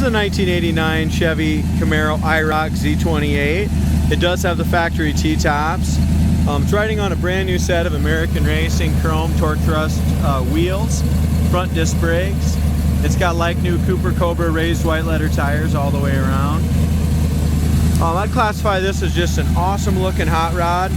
a 1989 Chevy Camaro iroc Z28. It does have the factory T-tops. It's riding on a brand new set of American Racing chrome torque thrust wheels, front disc brakes. It's got like new Cooper Cobra raised white letter tires all the way around. I'd classify this as just an awesome looking hot rod.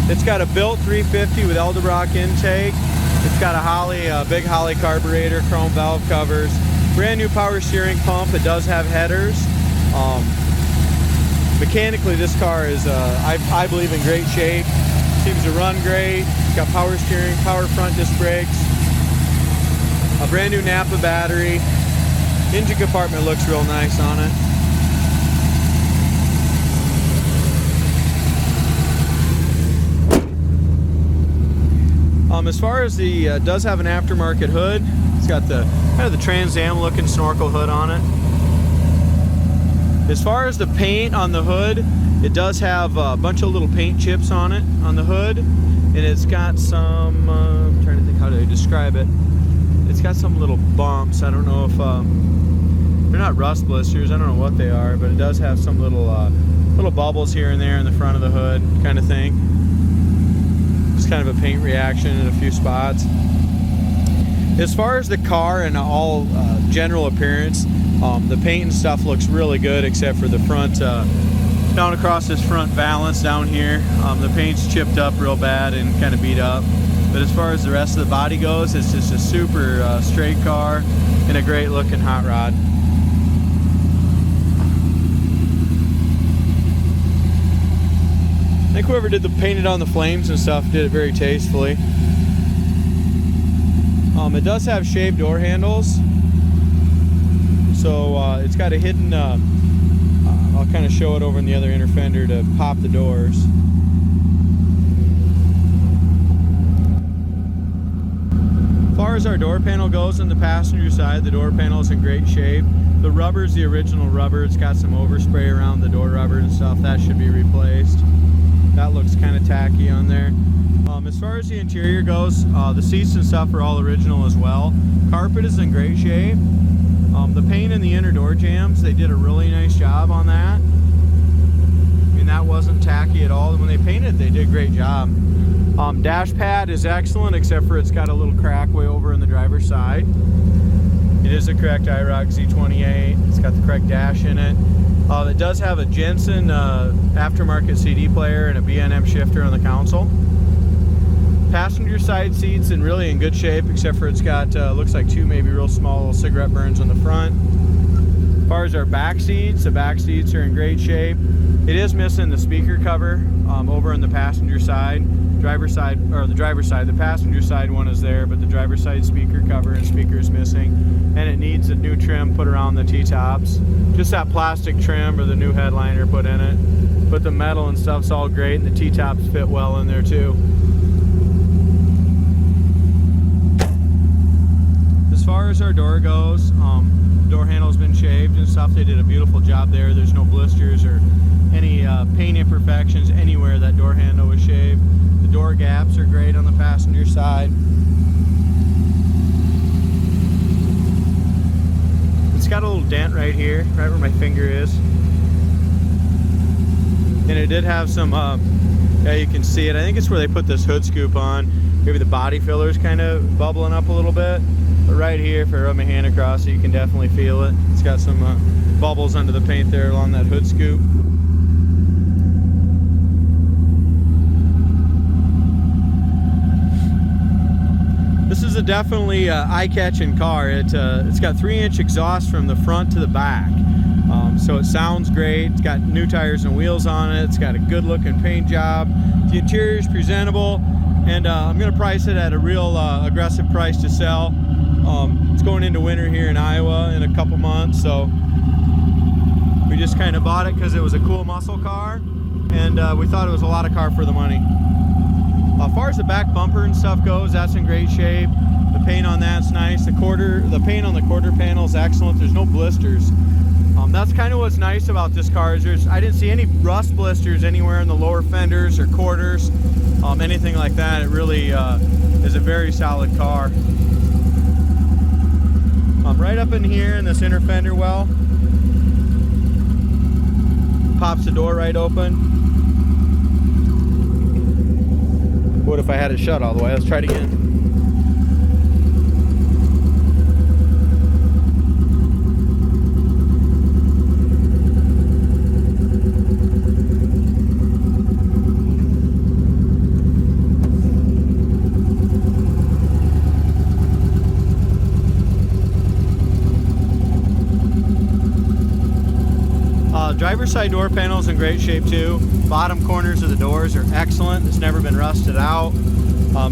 It's got a built 350 with Edelbrock intake. It's got a big Holley carburetor, chrome valve covers, brand new power steering pump. It does have headers. Mechanically, this car is, I believe, in great shape. Seems to run great. It's got power steering, power front disc brakes, a brand new Napa battery. Engine compartment looks real nice on it. As far as the, does have an aftermarket hood. It's got the kind of the Trans Am looking snorkel hood on it. As far as the paint on the hood, it does have a bunch of little paint chips on it, on the hood. And it's got some, I'm trying to think how to describe it. It's got some little bumps. I don't know if, they're not rust blisters. I don't know what they are, but it does have some little bubbles here and there in the front of the hood kind of thing. Just kind of a paint reaction in a few spots. As far as the car and all general appearance, the paint and stuff looks really good except for the front, down across this front valance down here. The paint's chipped up real bad and kind of beat up. But as far as the rest of the body goes, it's just a super straight car and a great looking hot rod. I think whoever did the painted on the flames and stuff did it very tastefully. It does have shaved door handles, so it's got a hidden, I'll kind of show it over in the other inner fender to pop the doors. As far as our door panel goes on the passenger side, the door panel is in great shape. The rubber's the original rubber. It's got some overspray around the door rubber and stuff. That should be replaced. That looks kind of tacky on there. As far as the interior goes, the seats and stuff are all original as well. Carpet is in great shape. The paint in the inner door jambs, they did a really nice job on that. I mean, that wasn't tacky at all. When they painted, they did a great job. Dash pad is excellent, except for it's got a little crack way over in the driver's side. It is the correct iroc Z28. It's got the correct dash in it. It does have a Jensen aftermarket CD player and a B&M shifter on the console. Passenger side seats and really in good shape, except for it's got looks like two maybe real small little cigarette burns on the front. As far as our back seats, the back seats are in great shape. It is missing the speaker cover over on the passenger side. The passenger side one is there, but the driver's side speaker cover and speaker is missing, and it needs a new trim put around the T-tops. Just that plastic trim or the new headliner put in it. But the metal and stuff's all great, and the T-tops fit well in there too. As far as our door goes, door handle's been shaved and stuff. They did a beautiful job there. There's no blisters or any paint imperfections anywhere that door handle was shaved. The door gaps are great on the passenger side. It's got a little dent right here, right where my finger is. And it did have some, yeah, you can see it. I think it's where they put this hood scoop on. Maybe the body filler's kind of bubbling up a little bit. But right here, if I rub my hand across it, you can definitely feel it. It's got some bubbles under the paint there along that hood scoop. This is a definitely eye-catching car. It's got 3-inch exhaust from the front to the back. So it sounds great. It's got new tires and wheels on it. It's got a good-looking paint job. The interior is presentable, and I'm going to price it at a real aggressive price to sell. It's going into winter here in Iowa in a couple months, so we just kind of bought it because it was a cool muscle car, and we thought it was a lot of car for the money. As far as the back bumper and stuff goes, that's in great shape. The paint on that's nice. The paint on the quarter panel is excellent. There's no blisters. That's kind of what's nice about this car is I didn't see any rust blisters anywhere in the lower fenders or quarters, anything like that. It really is a very solid car. Right up in here in this inner fender well, pops the door right open. What if I had it shut all the way? Let's try it again. Driver's side door panel is in great shape too. Bottom corners of the doors are excellent. It's never been rusted out.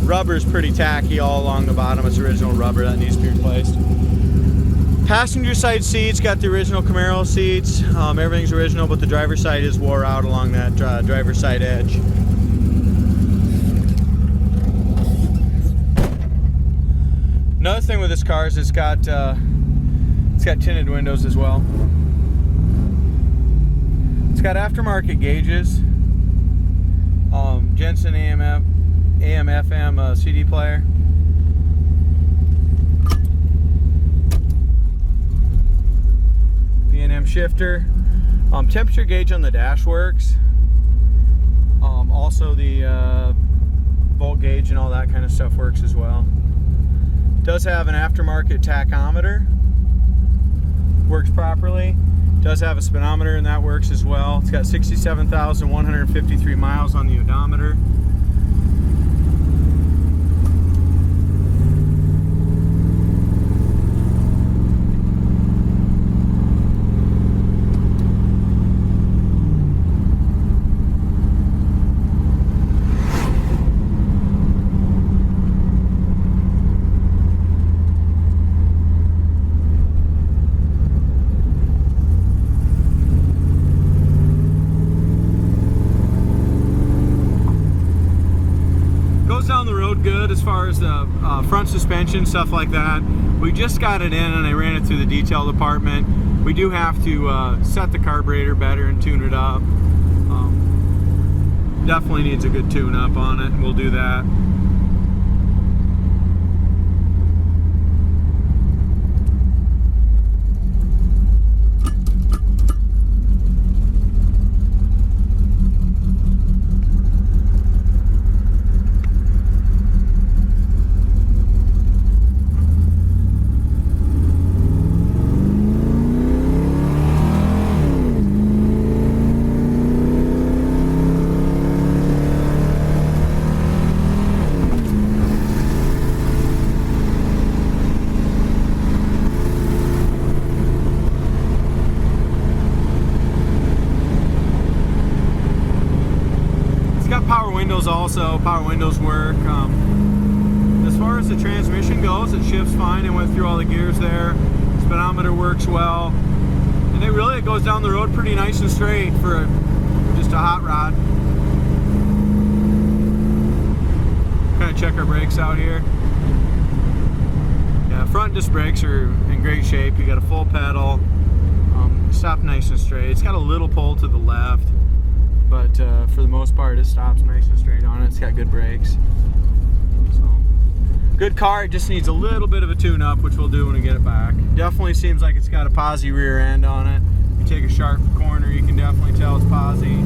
Rubber is pretty tacky all along the bottom. It's original rubber that needs to be replaced. Passenger side seats got the original Camaro seats. Everything's original, but the driver's side is wore out along that driver's side edge. Another thing with this car is it's got tinted windows as well. It's got aftermarket gauges, Jensen AM/FM CD player. B&M shifter. Temperature gauge on the dash works. Also the volt gauge and all that kind of stuff works as well. Does have an aftermarket tachometer. Works properly. Does have a speedometer and that works as well. It's got 67,153 miles on the odometer. Down the road good as far as the front suspension, stuff like that. We just got it in and I ran it through the detail department. We do have to set the carburetor better and tune it up. Definitely needs a good tune up on it, and we'll do that. Power windows also, power windows work. As far as the transmission goes, it shifts fine. It went through all the gears there. Speedometer works well. And it goes down the road pretty nice and straight for just a hot rod. Kind of check our brakes out here. Yeah, front disc brakes are in great shape. You got a full pedal. Stop nice and straight. It's got a little pull to the left, but for the most part it stops nice and straight on it. It's got good brakes. So, good car. It just needs a little bit of a tune up, which we'll do when we get it back. Definitely seems like it's got a posi rear end on it. You take a sharp corner, you can definitely tell it's posi.